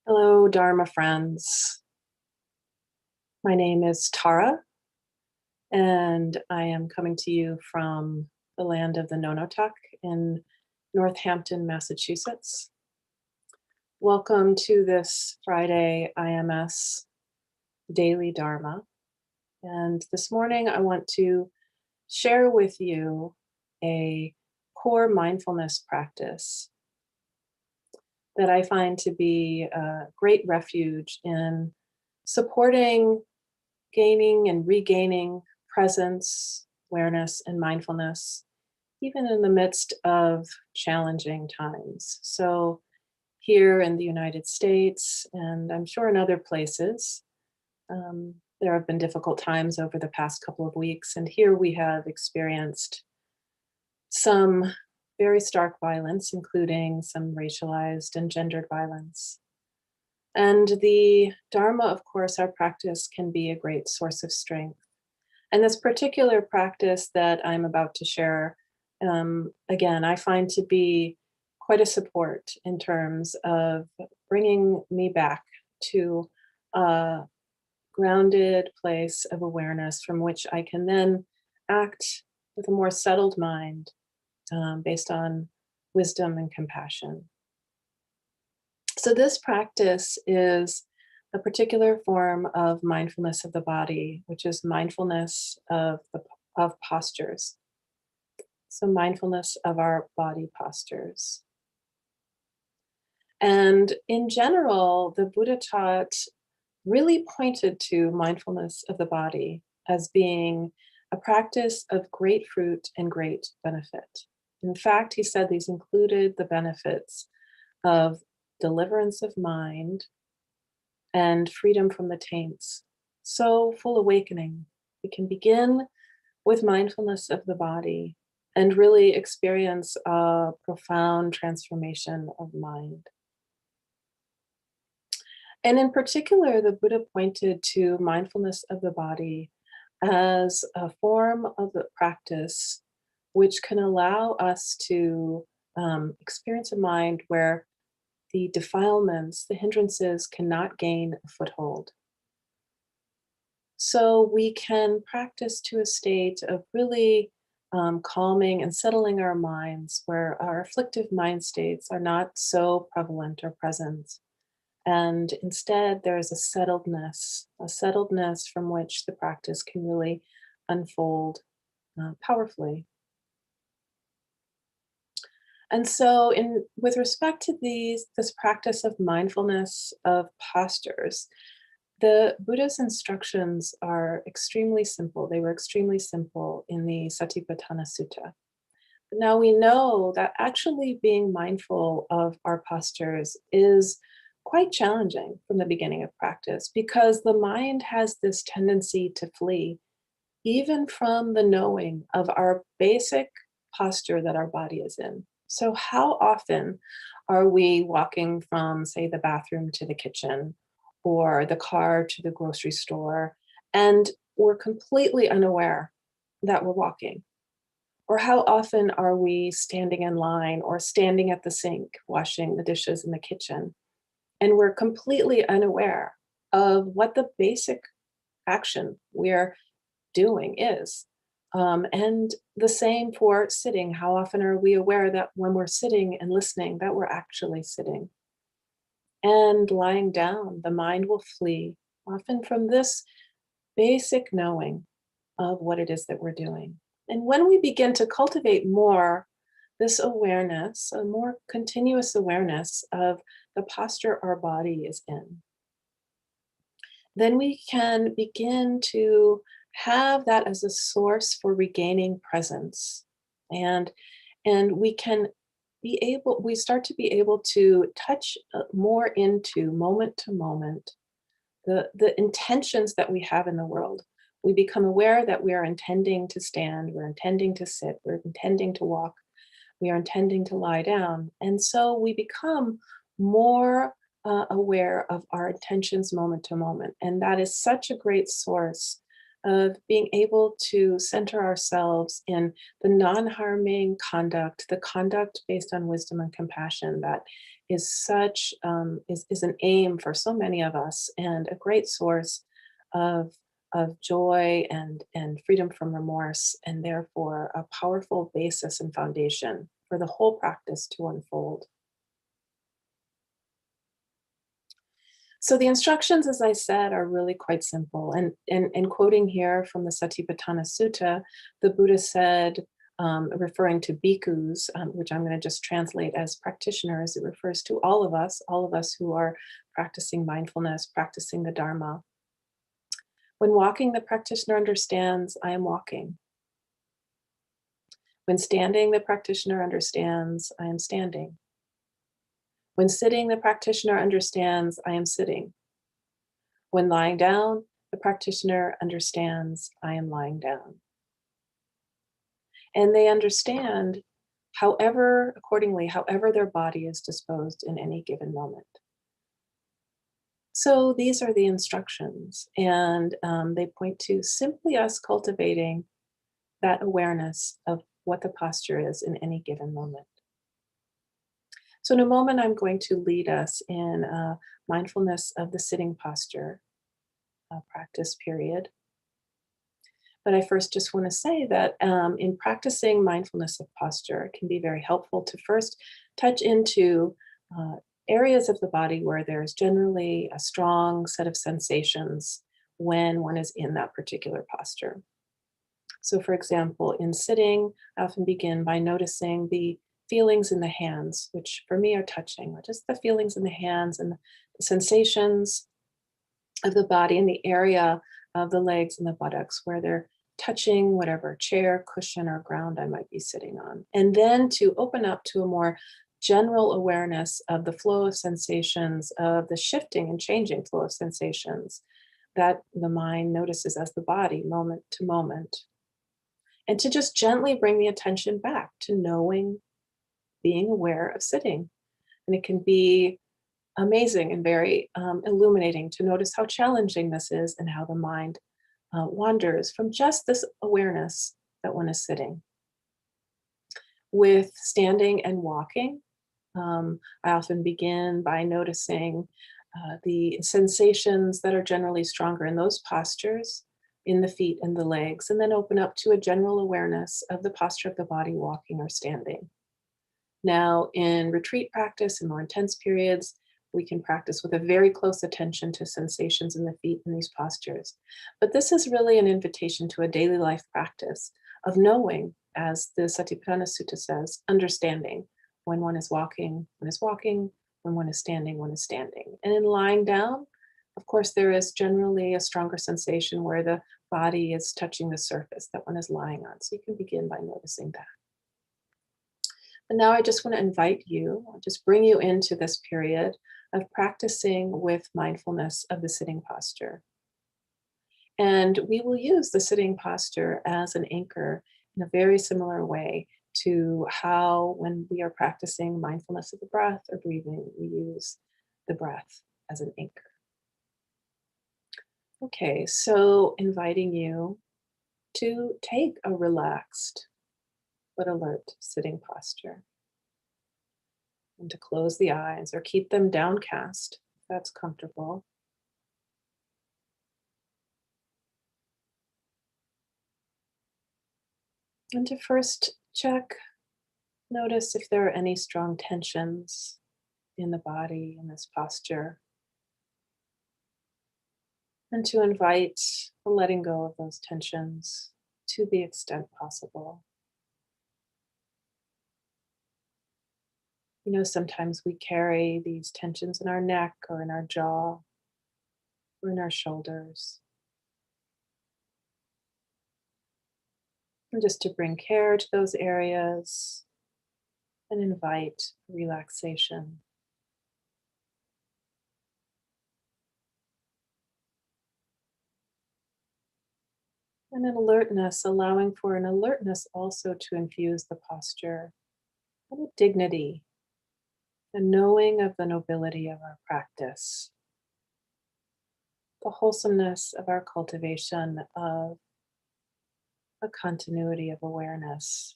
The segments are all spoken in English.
Hello, Dharma friends. My name is Tara, and I am coming to you from the land of the Nonotuck in Northampton, Massachusetts. Welcome to this Friday IMS Daily Dharma. And this morning, I want to share with you a core mindfulness practice that I find to be a great refuge in supporting gaining and regaining presence, awareness, and mindfulness, even in the midst of challenging times. So, here in the United States, and I'm sure in other places, there have been difficult times over the past couple of weeks. And here we have experienced some very stark violence, including some racialized and gendered violence. And the Dharma, of course, our practice can be a great source of strength. And this particular practice that I'm about to share, again, I find to be quite a support in terms of bringing me back to a grounded place of awareness from which I can then act with a more settled mind based on wisdom and compassion. So, this practice is a particular form of mindfulness of the body, which is mindfulness of postures. So, mindfulness of our body postures. And in general, the Buddha taught really pointed to mindfulness of the body as being a practice of great fruit and great benefit. In fact, he said these included the benefits of deliverance of mind and freedom from the taints. So, full awakening. We can begin with mindfulness of the body and really experience a profound transformation of mind. And in particular, the Buddha pointed to mindfulness of the body as a form of the practice which can allow us to experience a mind where the defilements, the hindrances cannot gain a foothold. So we can practice to a state of really calming and settling our minds where our afflictive mind states are not so prevalent or present. And instead, there is a settledness from which the practice can really unfold powerfully. And so, in with respect to this practice of mindfulness of postures, the Buddha's instructions are extremely simple. They were extremely simple in the Satipatthana Sutta. Now we know that actually being mindful of our postures is quite challenging from the beginning of practice because the mind has this tendency to flee, even from the knowing of our basic posture that our body is in. So, how often are we walking from, say, the bathroom to the kitchen or the car to the grocery store, and we're completely unaware that we're walking? Or how often are we standing in line or standing at the sink washing the dishes in the kitchen, and we're completely unaware of what the basic action we're doing is? And the same for sitting. How often are we aware that when we're sitting and listening, that we're actually sitting? And lying down, the mind will flee, often from this basic knowing of what it is that we're doing. And when we begin to cultivate more this awareness, a more continuous awareness of the posture our body is in, then we can begin to have that as a source for regaining presence. And we can we start to be able to touch more into moment to moment the intentions that we have in the world. We become aware that we are intending to stand, we're intending to sit, we're intending to walk, we are intending to lie down. And so we become more aware of our intentions moment to moment. And that is such a great source of being able to center ourselves in the non-harming conduct, the conduct based on wisdom and compassion that is such is an aim for so many of us and a great source of joy and freedom from remorse, and therefore a powerful basis and foundation for the whole practice to unfold. So the instructions, as I said, are really quite simple. And quoting here from the Satipatthana Sutta, the Buddha said, referring to bhikkhus, which I'm going to just translate as practitioners, it refers to all of us who are practicing mindfulness, practicing the Dharma. When walking, the practitioner understands, I am walking. When standing, the practitioner understands, I am standing. When sitting, the practitioner understands, I am sitting. When lying down, the practitioner understands, I am lying down. And they understand accordingly, however their body is disposed in any given moment. So these are the instructions, and they point to simply us cultivating that awareness of what the posture is in any given moment. So in a moment, I'm going to lead us in mindfulness of the sitting posture practice period. But I first just want to say that in practicing mindfulness of posture, it can be very helpful to first touch into uh, areas of the body where there's generally a strong set of sensations when one is in that particular posture. So, for example, in sitting, I often begin by noticing the feelings in the hands, which for me are touching, or just the feelings in the hands and the sensations of the body in the area of the legs and the buttocks where they're touching whatever chair, cushion, or ground I might be sitting on. And then to open up to a more general awareness of the flow of sensations, of the shifting and changing flow of sensations that the mind notices as the body moment to moment. And to just gently bring the attention back to knowing, being aware of sitting. And it can be amazing and very illuminating to notice how challenging this is and how the mind wanders from just this awareness that one is sitting. With standing and walking, I often begin by noticing the sensations that are generally stronger in those postures, in the feet and the legs, and then open up to a general awareness of the posture of the body walking or standing. Now, in retreat practice, in more intense periods, we can practice with a very close attention to sensations in the feet in these postures. But this is really an invitation to a daily life practice of knowing, as the Satipatthana Sutta says, understanding when one is walking, when one is standing, one is standing. And in lying down, of course, there is generally a stronger sensation where the body is touching the surface that one is lying on. So you can begin by noticing that. And now I just want to invite you, I'll just bring you into this period of practicing with mindfulness of the sitting posture. And we will use the sitting posture as an anchor in a very similar way to how, when we are practicing mindfulness of the breath or breathing, we use the breath as an anchor. Okay, so inviting you to take a relaxed but alert sitting posture and to close the eyes or keep them downcast if that's comfortable. And to first notice if there are any strong tensions in the body in this posture, and to invite the letting go of those tensions to the extent possible. You know, sometimes we carry these tensions in our neck or in our jaw or in our shoulders. And just to bring care to those areas and invite relaxation. And an alertness, allowing for an alertness also to infuse the posture, and a dignity, a knowing of the nobility of our practice. the wholesomeness of our cultivation of a continuity of awareness.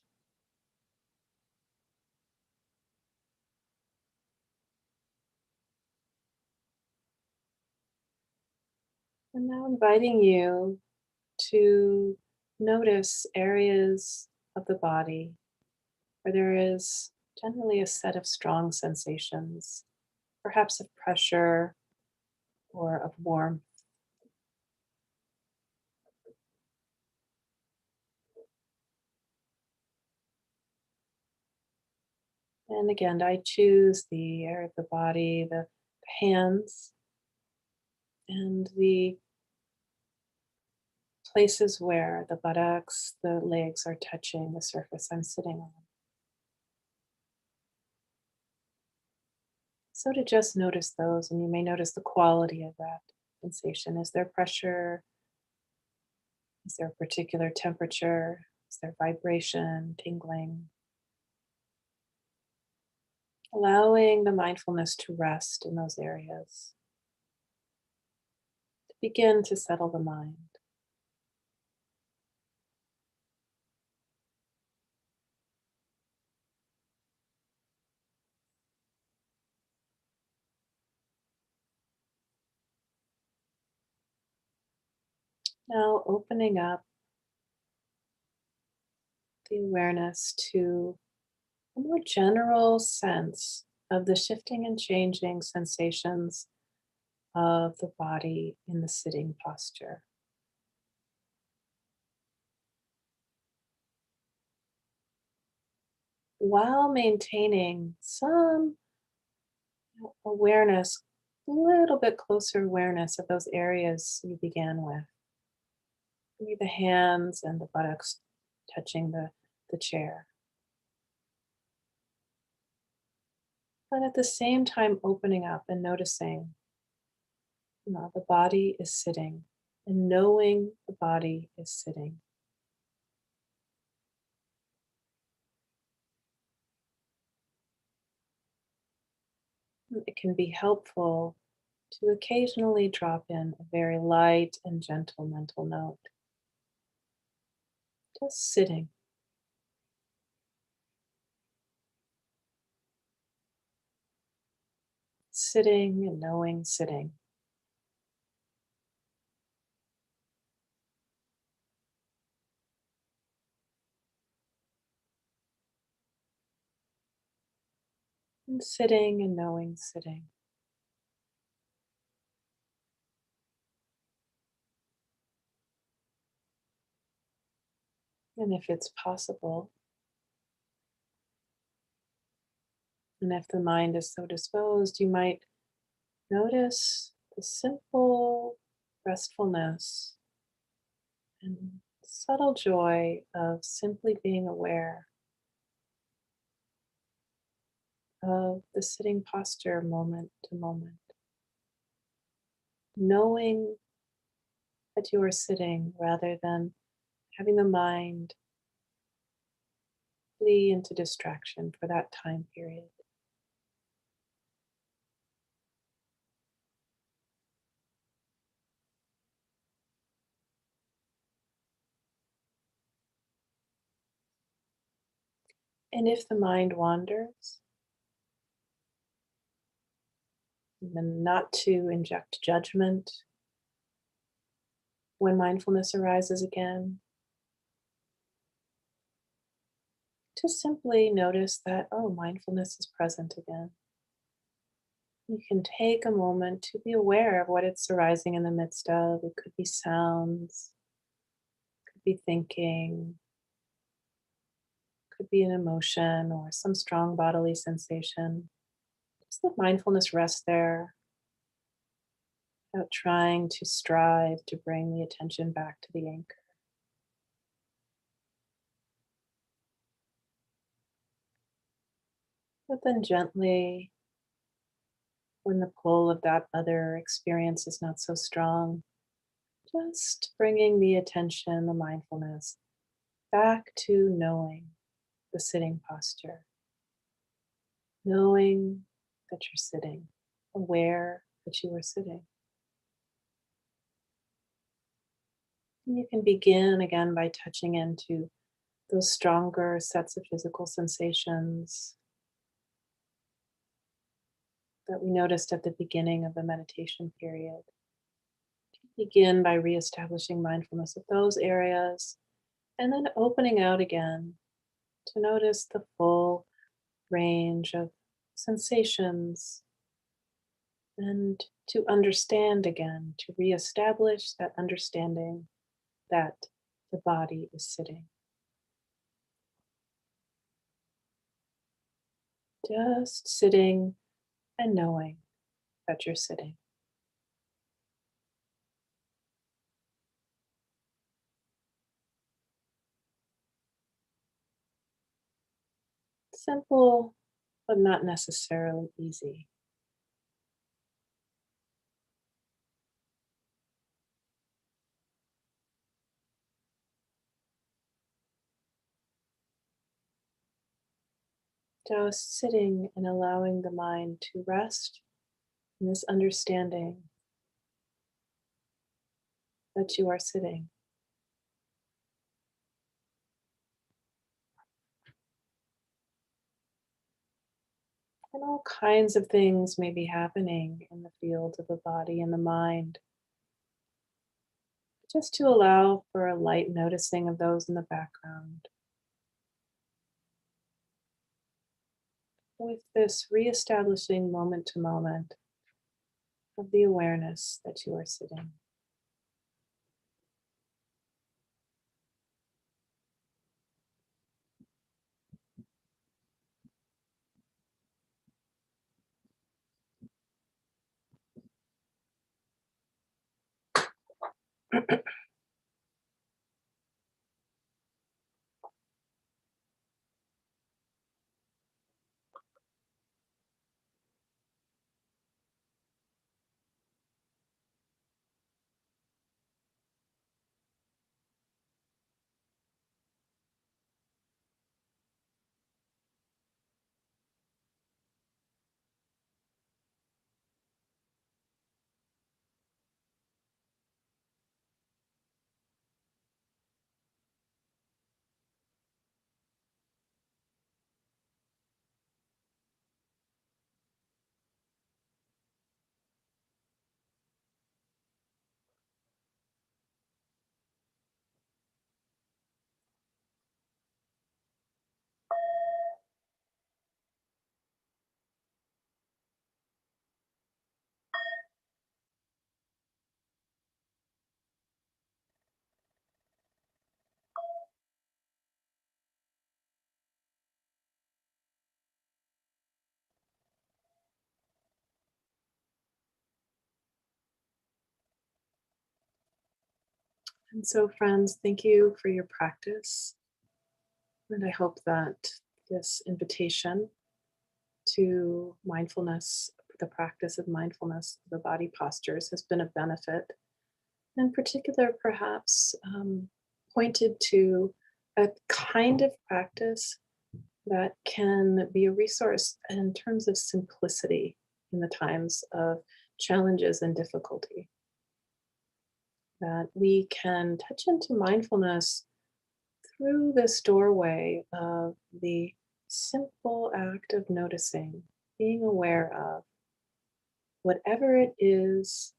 And now inviting you to notice areas of the body where there is generally a set of strong sensations, perhaps of pressure or of warmth. And again, I choose the area of the body, the hands, and the places where the buttocks, the legs are touching the surface I'm sitting on. So to just notice those, and you may notice the quality of that sensation. Is there pressure? Is there a particular temperature? Is there vibration, tingling? Allowing the mindfulness to rest in those areas, to begin to settle the mind. Now opening up the awareness to a more general sense of the shifting and changing sensations of the body in the sitting posture, while maintaining some awareness, a little bit closer awareness of those areas you began with. Maybe the hands and the buttocks touching the chair. But at the same time, opening up and noticing, the body is sitting and knowing the body is sitting. It can be helpful to occasionally drop in a very light and gentle mental note. Just sitting, sitting and knowing sitting. And sitting and knowing sitting. And if it's possible, and if the mind is so disposed, you might notice the simple restfulness and subtle joy of simply being aware of the sitting posture moment to moment, knowing that you are sitting rather than having the mind flee into distraction for that time period. And if the mind wanders, then not to inject judgment when mindfulness arises again. To simply notice that, oh, mindfulness is present again. You can take a moment to be aware of what it's arising in the midst of. It could be sounds, could be thinking, could be an emotion or some strong bodily sensation. Just let mindfulness rest there without trying to strive to bring the attention back to the anchor. But then gently, when the pull of that other experience is not so strong, just bringing the attention, the mindfulness, back to knowing the sitting posture, knowing that you're sitting, aware that you are sitting. You can begin again by touching into those stronger sets of physical sensations that we noticed at the beginning of the meditation period. Begin by reestablishing mindfulness of those areas and then opening out again to notice the full range of sensations and to understand again, to reestablish that understanding that the body is sitting. Just sitting and knowing that you're sitting. Simple, but not necessarily easy. Just sitting and allowing the mind to rest in this understanding that you are sitting. And all kinds of things may be happening in the field of the body and the mind. Just to allow for a light noticing of those in the background. With this reestablishing moment to moment of the awareness that you are sitting. And so, friends, thank you for your practice. And I hope that this invitation to mindfulness, the practice of mindfulness, the body postures, has been a benefit. In particular, perhaps pointed to a kind of practice that can be a resource in terms of simplicity in the times of challenges and difficulty. That we can touch into mindfulness through this doorway of the simple act of noticing, being aware of whatever it is,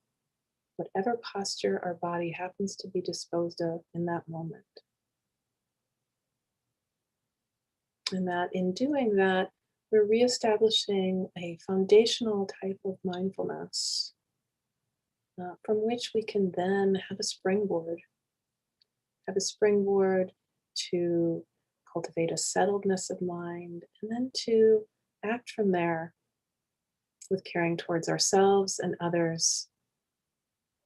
whatever posture our body happens to be disposed of in that moment. And that in doing that, we're reestablishing a foundational type of mindfulness from which we can then have a springboard to cultivate a settledness of mind, and then to act from there with caring towards ourselves and others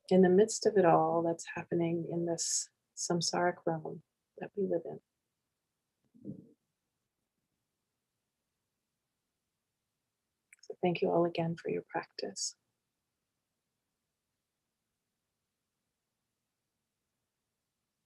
in the midst of it all that's happening in this samsaric realm that we live in. So thank you all again for your practice.